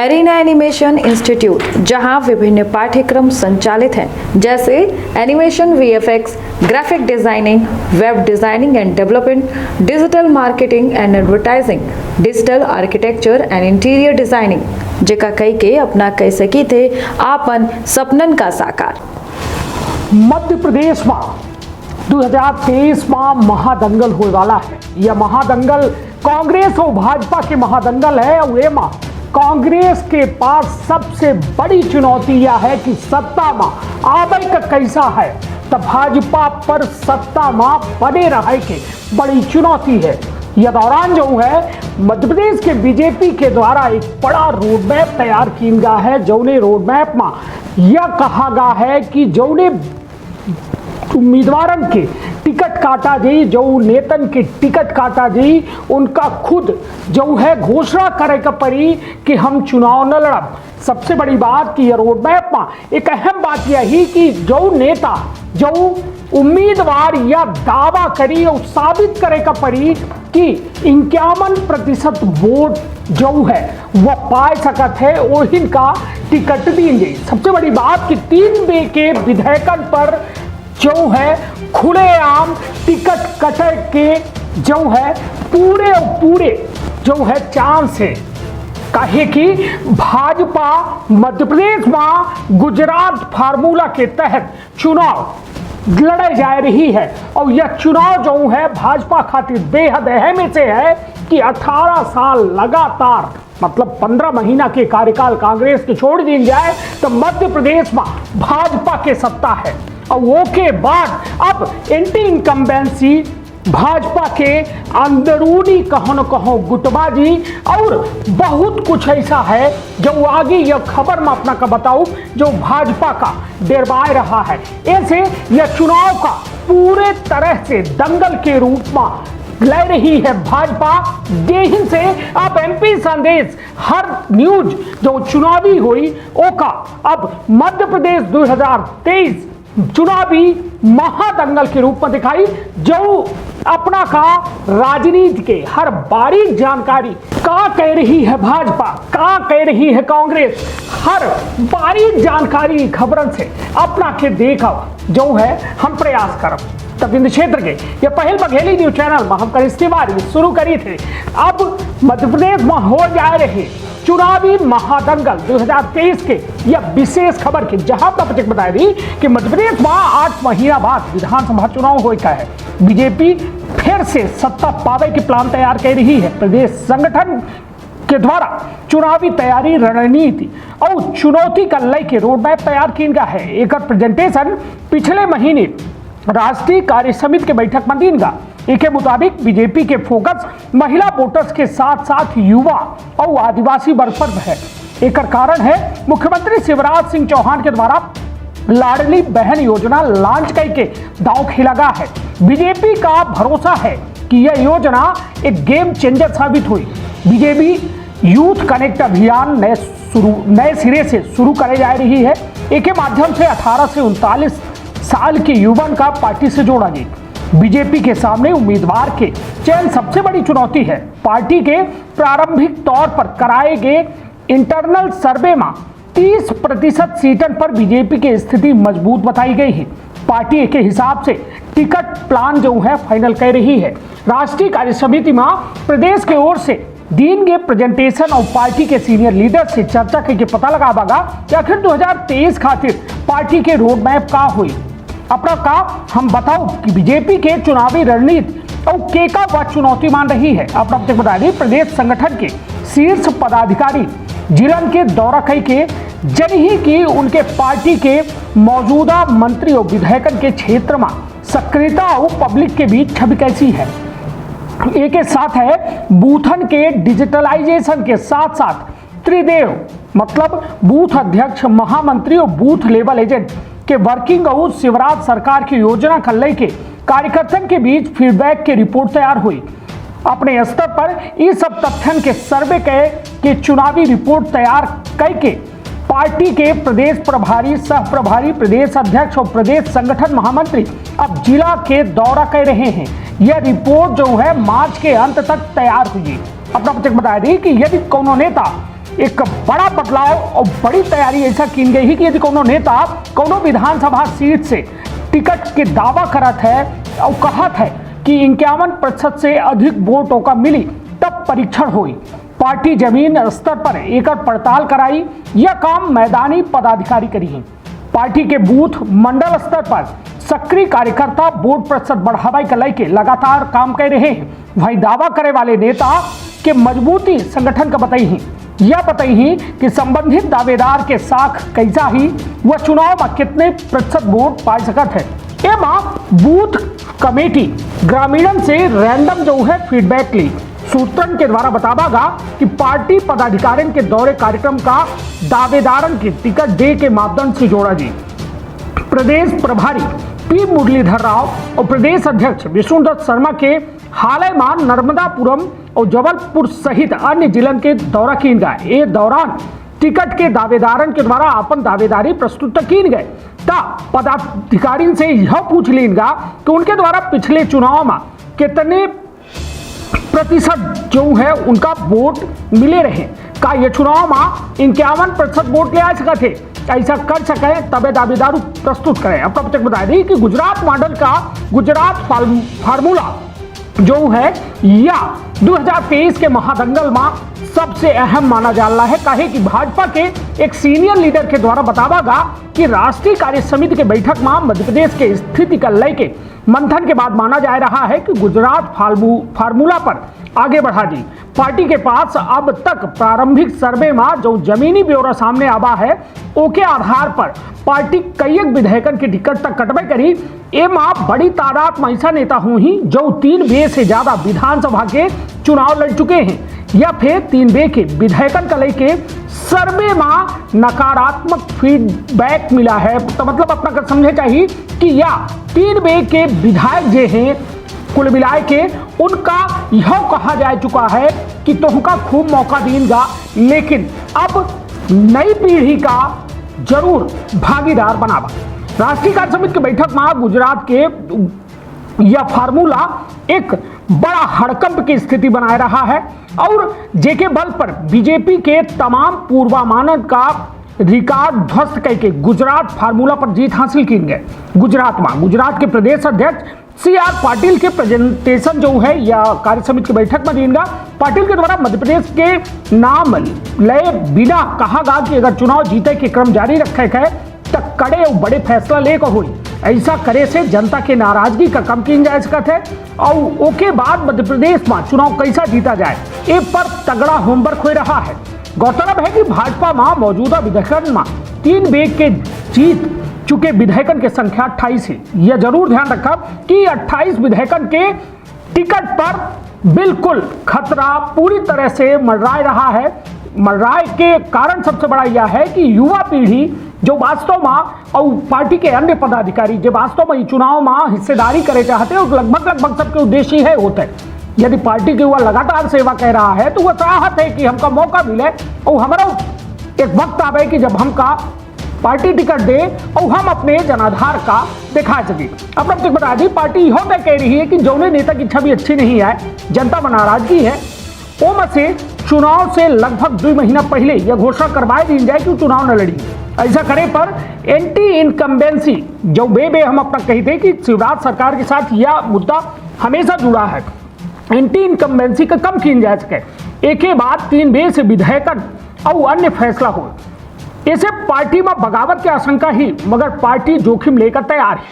Arena animation institute, जहां विभिन्न पाठ्यक्रम संचालित हैं, जैसे animation, VFX, graphic designing, web designing and development, digital marketing and advertising, digital architecture and interior designing, जेका कई के अपना कह सकी थे आपन सपनन का साकार। मध्य प्रदेश में 2023 में महादंगल होने वाला है। यह महादंगल कांग्रेस और भाजपा के महादंगल है और ये कांग्रेस के पास सबसे बड़ी चुनौती यह है कि सत्ता में आवे का कैसा है, तो भाजपा पर सत्ता में बने रहे के बड़ी चुनौती है। यह दौरान जो है मध्य प्रदेश के बीजेपी के द्वारा एक बड़ा रोड मैप तैयार किया गया है। जौने रोड मैप में यह कहा गया है कि जौने उम्मीदवारन के टिकट काटा जी, जो नेतन के टिकट काटा जी, उनका खुद जो है घोषणा करे का पड़ी कि हम चुनाव न लड़ब। सबसे बड़ी बात कि यह रोड मैप में एक अहम बात यही कि जो नेता, जो उम्मीदवार या दावा करी और साबित करे का पड़ी कि 51% वोट जो है वह पा सकत है और इनका टिकट देंगे। सबसे बड़ी बात कि 3 बे के विधेयकन पर जो है खुलेआम टिकट कटे के जो है पूरे और पूरे जो है चांस है। कहे कि भाजपा मध्य प्रदेश में गुजरात फार्मूला के तहत चुनाव लड़े जा रही है और यह चुनाव जो है भाजपा खातिर बेहद अहम से है कि 18 साल लगातार मतलब 15 महीना के कार्यकाल कांग्रेस के छोड़ दी जाए तो मध्य प्रदेश में भाजपा के सत्ता है और वो के बाद अब एंटी इनकम्बेंसी भाजपा के अंदरूनी कहो न कहो गुटबाजी और बहुत कुछ ऐसा है जो आगे यह खबर में अपना का बताऊं जो भाजपा का डरवाए रहा है। ऐसे यह चुनाव का पूरे तरह से दंगल के रूप में ले रही है भाजपा। यहीं से आप एमपी संदेश हर न्यूज जो चुनावी हुई ओका अब मध्य प्रदेश 2023 चुनावी महादंगल के रूप में दिखाई, जो अपना का राजनीति के हर बारीक जानकारी का कह रही है भाजपा, का कह रही है कांग्रेस, हर बारीक जानकारी खबरन से अपना के देखा जो है हम प्रयास करब। तब इन क्षेत्र के ये पहल बघेली न्यूज चैनल में हम करिश्तेवारी शुरू करी थे। अब मध्य प्रदेश में हो जा रहे चुनावी महादंगल 2023 के यह विशेष खबर की जहां तक बता दी कि मध्य प्रदेश में 8 महीना बाद विधानसभा चुनाव हो का है। बीजेपी फिर से सत्ता पावे की प्लान तैयार कर रही है। प्रदेश संगठन के द्वारा चुनावी तैयारी रणनीति और चुनौती का लय के रोड मैप तैयार किया गया है। एक प्रेजेंटेशन पिछले महीने राष्ट्रीय कार्य समिति के बैठक में दिन गा। इसके मुताबिक बीजेपी के फोकस महिला वोटर्स के साथ साथ युवा और आदिवासी वर्ग पर है। एक कारण है मुख्यमंत्री शिवराज सिंह चौहान के द्वारा लाडली बहन योजना लॉन्च करके दांव खेला गया है। बीजेपी का भरोसा है कि यह योजना एक गेम चेंजर साबित हुई। बीजेपी यूथ कनेक्ट अभियान नए सिरे से शुरू करे जा रही है। इसके माध्यम से 18 से 39 साल के युवा का पार्टी से जोड़ा गया। बीजेपी के सामने उम्मीदवार के चयन सबसे बड़ी चुनौती है। पार्टी के प्रारंभिक तौर पर कराए गए इंटरनल सर्वे में 30% सीटन पर बीजेपी की स्थिति मजबूत बताई गई है। पार्टी के हिसाब से टिकट प्लान जो है फाइनल कर रही है। राष्ट्रीय कार्य समिति में प्रदेश की ओर से दिन के प्रेजेंटेशन और पार्टी के सीनियर लीडर से चर्चा करके पता लगावागा कि आखिर 2023 खातिर पार्टी के रोड मैप का हुई। अपना का हम बताओ कि बीजेपी के चुनावी रणनीति और केका वह चुनौती मान रही है। अपना बता दी प्रदेश संगठन के शीर्ष पदाधिकारी जिलन के दौरा कई के जनही की उनके पार्टी के मौजूदा मंत्री और विधायकन के क्षेत्र में सक्रियता और पब्लिक के बीच छवि कैसी है। एक साथ है बूथन के डिजिटलाइजेशन के साथ साथ त्रिदेव मतलब बूथ अध्यक्ष, महामंत्री और बूथ लेवल एजेंट के वर्किंग और शिवराज सरकार की योजना का लेके कार्यकर्ताओं के बीच फीडबैक की रिपोर्ट तैयार हुई। अपने स्तर पर इस सब तथ्यन के सर्वे के चुनावी रिपोर्ट तैयार करके पार्टी के प्रदेश प्रभारी, सह प्रभारी, प्रदेश अध्यक्ष और प्रदेश संगठन महामंत्री अब जिला के दौरा कर रहे हैं। यह रिपोर्ट जो है मार्च के अंत तक तैयार हुई। अपना बता दी कि यदि कोनो नेता एक बड़ा बदलाव और बड़ी तैयारी ऐसा की गई है कि यदि कोनो नेता कोनो विधानसभा सीट से टिकट के दावा करत है और कहत है कि 51% से अधिक वोटों का मिली तब परीक्षण हुई। पार्टी जमीन स्तर पर एक पड़ताल कराई। यह काम मैदानी पदाधिकारी करी है। पार्टी के बूथ मंडल स्तर पर सक्रिय कार्यकर्ता वोट प्रतिशत बढ़ावे के लेके लगातार काम कर रहे हैं। वही दावा करे वाले नेता के मजबूती संगठन का बताई है। यह बताई है कि संबंधित दावेदार के साख कैसा ही वह चुनाव में कितने प्रतिशत वोट पा सकत है। एवं बूथ कमेटी ग्रामीणन से रैंडम जो है फीडबैक ली। सूत्रन के द्वारा बतावागा कि पार्टी पदाधिकारियों के दौरे कार्यक्रम का दावेदारन के टिकट दे के मापदंड से जोड़ा जी। प्रदेश प्रभारी पी मुरलीधर राव और प्रदेश अध्यक्ष विष्णुदत्त शर्मा के हाल में नर्मदापुरम और जबलपुर सहित अन्य जिलन के दौरा किन गए। ये दौरान टिकट के दावेदारन के द्वारा अपन दावेदारी प्रस्तुत किन गए। ता पदाधिकारी से यह पूछ लीन गा कि उनके द्वारा पिछले चुनाव में कितने प्रतिशत जो है उनका वोट मिले रहे। का ये चुनाव में 51% वोट ले आ सका थे। ऐसा कर सके तबे दावेदार प्रस्तुत करें। अब तक बता दी कि गुजरात मॉडल का गुजरात फार्मूला जो है या 2023 के महादंगल में सबसे अहम माना जा रहा है। काहे कि भाजपा के एक सीनियर लीडर के द्वारा बतावागा कि राष्ट्रीय कार्य समिति के बैठक में मध्य प्रदेश के स्थिति का लेके मंथन के बाद माना जा रहा है कि गुजरात फार्मूला पर आगे बढ़ा दी। पार्टी के पास अब तक प्रारंभिक सर्वे में जो जमीनी ब्यौरा सामने आवा है ओके आधार पर पार्टी कई विधायकन के टिकट तक कटबे करी। एवं बड़ी तादाद में ऐसा नेता हुई जो 3 बे से ज्यादा विधानसभा के चुनाव लड़ चुके हैं या फिर 3 बे के विधायकन का लेके सर्वे में नकारात्मक फीडबैक मिला है। तो मतलब अपना कर समझे चाहिए कि या 3 बे के विधायक जो हैं कुल मिलाए के उनका यह कहा जा चुका है कि तुमका खूब मौका देंगे, लेकिन अब नई पीढ़ी का जरूर भागीदार बनावा। राष्ट्रीय कार्य समिति की बैठक में गुजरात के यह फार्मूला एक बड़ा हड़कंप की स्थिति बनाए रहा है और जेके बल पर बीजेपी के तमाम पूर्वानुमान का रिकॉर्ड ध्वस्त करके गुजरात फार्मूला पर जीत हासिल की गए। गुजरात के प्रदेश अध्यक्ष CR पाटिल के प्रेजेंटेशन जो है या कार्य समिति की बैठक में देंगे। पाटिल के द्वारा मध्य प्रदेश के नाम ले बिना कहा गा कि अगर चुनाव जीते के क्रम जारी रखे गए तो कड़े और बड़े फैसला लेकर हुई। ऐसा करे से जनता के नाराजगी का कम की जा सकता है और ओके बाद मध्य प्रदेश में चुनाव कैसा जीता जाए ए पर तगड़ा होमवर्क हो रहा है। गौरतलब है कि भाजपा में मौजूदा विधायकन में 3 बे के जीत चुके विधायकन की संख्या 28 है। यह जरूर ध्यान रखा कि 28 विधायकन के टिकट पर बिल्कुल खतरा पूरी तरह से मंडराए रहा है। मंडराए के कारण सबसे बड़ा यह है कि युवा पीढ़ी जो वास्तव में और पार्टी के अन्य पदाधिकारी जो वास्तव में चुनाव में हिस्सेदारी करे चाहते हैं और लगभग सबके उद्देश्य है होते हैं। यदि पार्टी के वह लगातार सेवा कर रहा है तो वह चाहत है कि हमका मौका मिले और हमारा एक वक्त आवे कि जब हमका पार्टी टिकट दे और हम अपने जनाधार का दिखा सके। अब तक बता दी पार्टी यह तय कह रही है कि जौने नेता की छवि अच्छी नहीं है, जनता में नाराजगी है, ओम से चुनाव से लगभग 2 महीना पहले यह घोषणा करवाई दी जाए कि चुनाव न लड़ी। ऐसा करे पर एंटी इनकम्बेंसी जो बे हम अपना कहते कि शिवराज सरकार के साथ यह मुद्दा हमेशा जुड़ा है। एंटी इनकम्बेंसी का कम की जा सके एक ही बात 3 बे से विधायकन और अन्य फैसला हो। इसे पार्टी में बगावत की आशंका ही मगर पार्टी जोखिम लेकर तैयार है।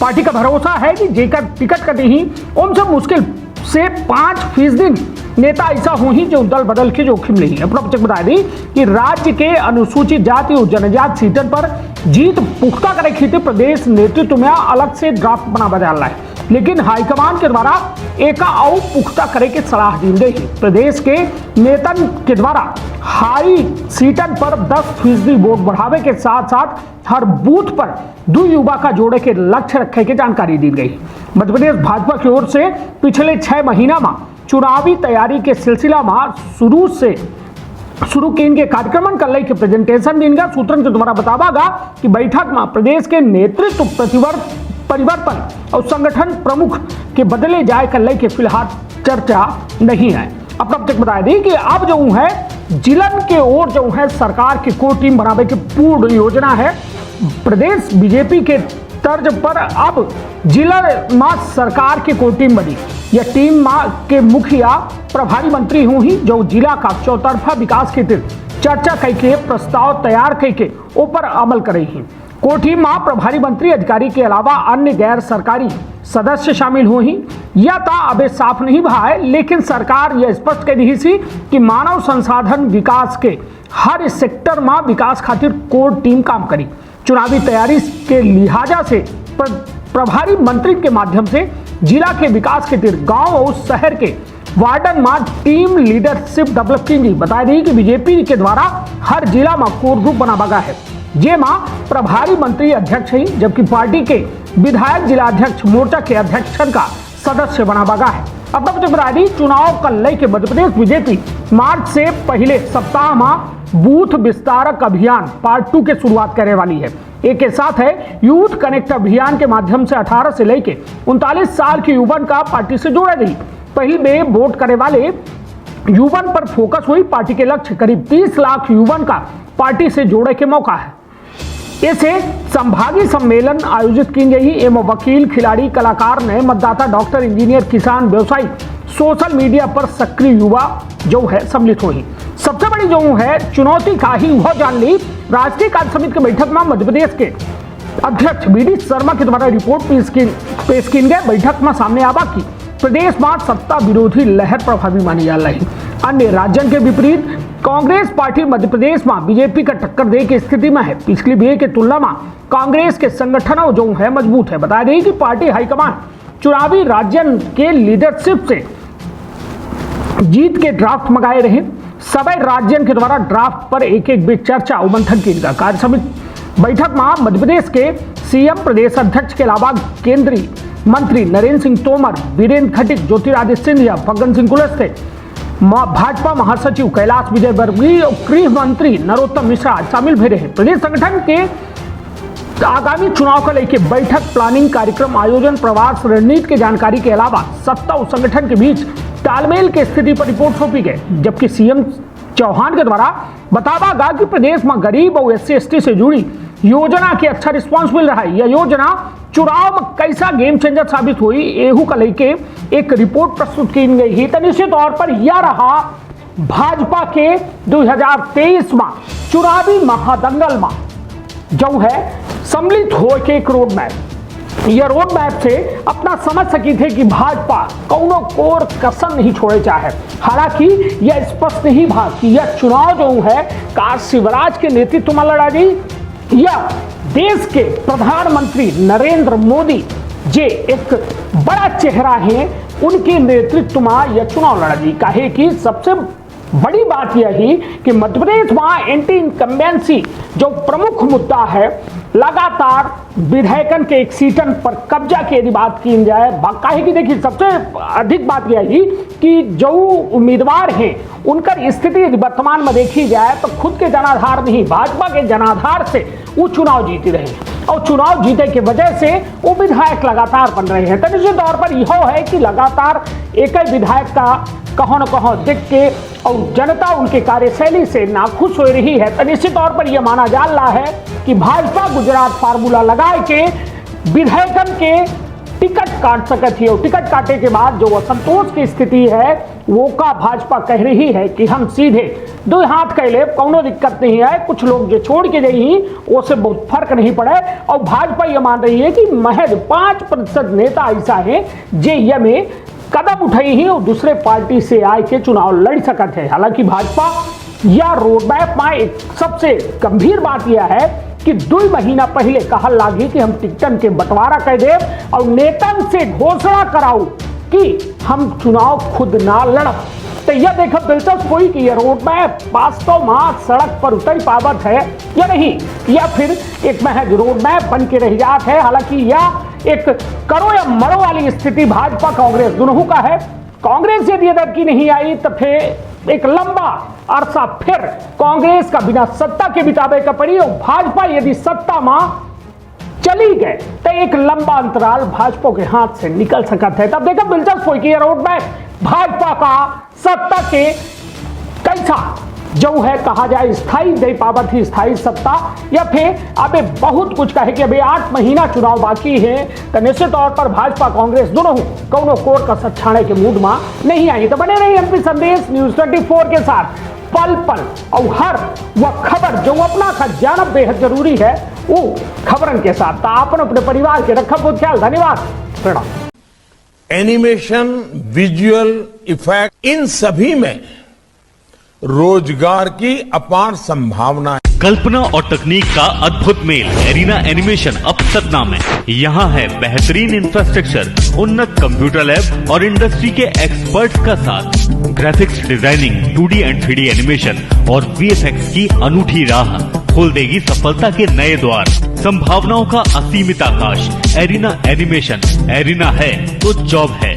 पार्टी का भरोसा है कि जेकर टिकट कटे ही उनसे मुश्किल से 5% नेता ऐसा हो ही जो दल बदल के जोखिम नहीं है। बता दी कि राज्य के अनुसूचित जाति और जनजाति सीटन पर जीत पुख्ता करे खींचे प्रदेश नेतृत्व में अलग से ड्राफ्ट बना बजा रहा है, लेकिन हाईकमान के द्वारा एक और पुख्ता करे की सलाह दी गई है। प्रदेश के नेतन के द्वारा हाई सीटन पर 10% वोट बढ़ावे के साथ साथ हर बूथ पर 2 युवा का जोड़े के लक्ष्य रखे की जानकारी दी गई। मध्य प्रदेश भाजपा की ओर से पिछले 6 महीना में चुनावी तैयारी के सिलसिला में शुरू किए गए कार्यक्रम कर ले के प्रेजेंटेशन देंगे। सूत्रन के द्वारा बतावागा कि बैठक में प्रदेश के नेतृत्व परिवर्तन और संगठन प्रमुख के बदले जाए कर ले के फिलहाल चर्चा नहीं है। अब तक बता दी कि अब जो है जिलन के ओर जो है सरकार की कोर टीम बनाने की पूर्ण योजना है। प्रदेश बीजेपी के तर्ज पर अब जिला मां सरकार की कोर टीम बनी। यह टीम मां के मुखिया प्रभारी मंत्री हुई जो जिला का चौतरफा विकास के चर्चा करके प्रस्ताव तैयार करके ऊपर अमल कर रही। कोर टीम मां प्रभारी मंत्री अधिकारी के अलावा अन्य गैर सरकारी सदस्य शामिल हुई। यह था अबे साफ नहीं भाई, लेकिन सरकार यह स्पष्ट कर रही थी कि मानव संसाधन विकास के हर सेक्टर में विकास खातिर कोर टीम काम करी। चुनावी तैयारी के लिहाजा से प्रभारी मंत्री के माध्यम से जिला के विकास के गांव और शहर के वार्डन में टीम लीडरशिप डेवलप की गई। बता दी कि बीजेपी के द्वारा हर जिला में कोर ग्रुप बना बगा है, जे मां प्रभारी मंत्री अध्यक्ष है, जबकि पार्टी के विधायक जिला अध्यक्ष मोर्चा के अध्यक्ष का सदस्य बना बगा है। अब तक बता दी चुनाव कल लेके मध्य प्रदेश बीजेपी मार्च से पहले सप्ताह में बूथ विस्तारक अभियान पार्ट 2 की शुरुआत करने वाली है। एक के साथ है यूथ कनेक्ट अभियान के माध्यम से 18 से लेकर 39 साल के युवन का पार्टी से जोड़ा गई। पहले में वोट करने वाले युवन पर फोकस हुई। पार्टी के लक्ष्य करीब 30 लाख युवन का पार्टी से जोड़े के मौका है। इसे संभागीय सम्मेलन आयोजित की गई एवं वकील, खिलाड़ी, कलाकार, नए मतदाता, डॉक्टर, इंजीनियर, किसान, व्यवसायी, सोशल मीडिया पर सक्रिय युवा जो है सम्मिलित हुई। सबसे बड़ी जो है चुनौती का ही वह जान ली। राष्ट्रीय कार्य समिति की बैठक में मध्य प्रदेश के अध्यक्ष बी डी शर्मा के द्वारा रिपोर्ट पेश की गई। बैठक में सामने आवा की प्रदेश में सत्ता विरोधी लहर प्रभावी मानी जा रही। अन्य राज्यों के विपरीत कांग्रेस पार्टी मध्य प्रदेश में बीजेपी का टक्कर दे की स्थिति में है। पिछली बीए की तुलना में कांग्रेस के संगठनों जो है मजबूत है। बता दें कि पार्टी हाईकमान चुनावी राज्यों के लीडरशिप से जीत के ड्राफ्ट मंगाए रहे। सभी राज्यों के द्वारा ड्राफ्ट पर एक एक बिट चर्चा और मंथन की गई। कार्य समिति बैठक में मध्य प्रदेश के सीएम, प्रदेश अध्यक्ष के अलावा केंद्रीय मंत्री नरेंद्र सिंह तोमर, वीरेंद्र खटीक, ज्योतिरादित्य सिंधिया, फग्गन सिंह कुलस्ते, भाजपा महासचिव कैलाश विजयवर्गीय और गृह मंत्री नरोत्तम मिश्रा शामिल भी रहे। प्रदेश संगठन के आगामी चुनाव को लेकर बैठक, प्लानिंग, कार्यक्रम आयोजन, प्रवास, रणनीति की जानकारी के अलावा सत्ता और संगठन के बीच तालमेल की स्थिति पर रिपोर्ट सौंपी गई। जबकि सीएम चौहान के द्वारा बतावा गया कि प्रदेश में गरीब और SC/ST से जुड़ी योजना के अच्छा रिस्पांस मिल रहा है। यह योजना चुनाव में कैसा गेम चेंजर साबित हुई एहू का लेके एक रिपोर्ट प्रस्तुत की गई है। तो निश्चित तौर पर यह रहा भाजपा के 2023 में चुनावी महादंगल में जो है सम्मिलित हो के एक रोड मैप। यह रोड मैप से अपना समझ सकी थे कि भाजपा कौनो कोर कसर नहीं छोड़े चाहे। हालांकि यह स्पष्ट नहीं था कि यह चुनाव जो है काश शिवराज के नेतृत्व में लड़ा गई या देश के प्रधानमंत्री नरेंद्र मोदी जे एक बड़ा चेहरा है उनके नेतृत्व में यह चुनाव लड़ा गई। कहे कि सबसे बड़ी बात यही कि मध्य प्रदेश में एंटी इनकम्बेंसी जो प्रमुख मुद्दा है, लगातार विधायकन के एक सीटन पर कब्जा की यदि बात की जाए, काहे कि देखिए सबसे अधिक बात यही कि जो उम्मीदवार हैं उनका स्थिति यदि वर्तमान में देखी जाए तो खुद के जनाधार नहीं भाजपा के जनाधार से वो चुनाव जीती रहे और चुनाव जीते की वजह से वो विधायक लगातार बन रहे हैं। तो निश्चित तौर पर यह है कि लगातार एक ही विधायक का कहो न कहो दिख के और जनता उनके कार्यशैली से नाखुश हो रही है। तो निश्चित तौर पर यह माना जा रहा है कि भाजपा गुजरात फार्मूला लगाए के विधायकन के टिकट काट सकती है और टिकट काटे के बाद जो असंतोष की स्थिति है वो का भाजपा कह रही है कि हम सीधे दो हाथ कैले कोनो दिक्कत नहीं है, कुछ लोग जो छोड़ के गई उससे बहुत फर्क नहीं पड़े। और भाजपा ये मान रही है कि महज 5% नेता ऐसा है जे ये में कदम उठाई ही और दूसरे पार्टी से आए के चुनाव लड़ सकते हैं। हालांकि भाजपा या रोड मैप में एक सबसे गंभीर बात यह है कि 2 महीना पहले कहा लागी कि हम टिकटन के बंटवारा कर दे और नेतन से घोषणा कराऊ कि हम चुनाव खुद ना लड़ब। तो यह देखो दिलचस्प हुई कि यह रोड मैप वास्तव में सड़क पर उतर पावत है या नहीं, या फिर एक महज रोड मैप बन के रह जात है। हालांकि यह एक करो या मरो वाली स्थिति भाजपा कांग्रेस दोनों का है। कांग्रेस यदि अदब की नहीं आई तो फिर एक लंबा अरसा फिर कांग्रेस का बिना सत्ता के बितावे का पड़ी और भाजपा यदि सत्ता में चली गए तो एक लंबा अंतराल भाजपा के हाथ से निकल सकता है। तब देखो दिलचस्प हो कि यह रोड मैप भाजपा का सत्ता के कैसा जो है कहा जाए स्थायी दे पावत ही स्थायी सत्ता, या फिर अबे बहुत कुछ कहे कि अभी 8 महीना चुनाव बाकी है, तो निश्चित तौर पर भाजपा कांग्रेस दोनों कौनो कोर का सच्छाने के मूड में नहीं आई। तो बने रही एमपी संदेश न्यूज 24 के साथ, पल पल और हर वह खबर जो अपना का जानब बेहद जरूरी है वो खबरन के साथ। तो आपन अपने परिवार के रखब बहुत ख्याल। धन्यवाद, प्रणाम। एनिमेशन, विजुअल इफेक्ट, इन सभी में रोजगार की अपार संभावना है। कल्पना और तकनीक का अद्भुत मेल एरिना एनिमेशन अब सतना में। यहाँ है बेहतरीन इंफ्रास्ट्रक्चर, उन्नत कंप्यूटर लैब और इंडस्ट्री के एक्सपर्ट्स का साथ। Graphics designing, 2D and 3D animation और VFX की अनूठी राह खोल देगी सफलता के नए द्वार। संभावनाओं का असीमित आकाश। एरिना एनिमेशन, एरिना है तो जॉब है।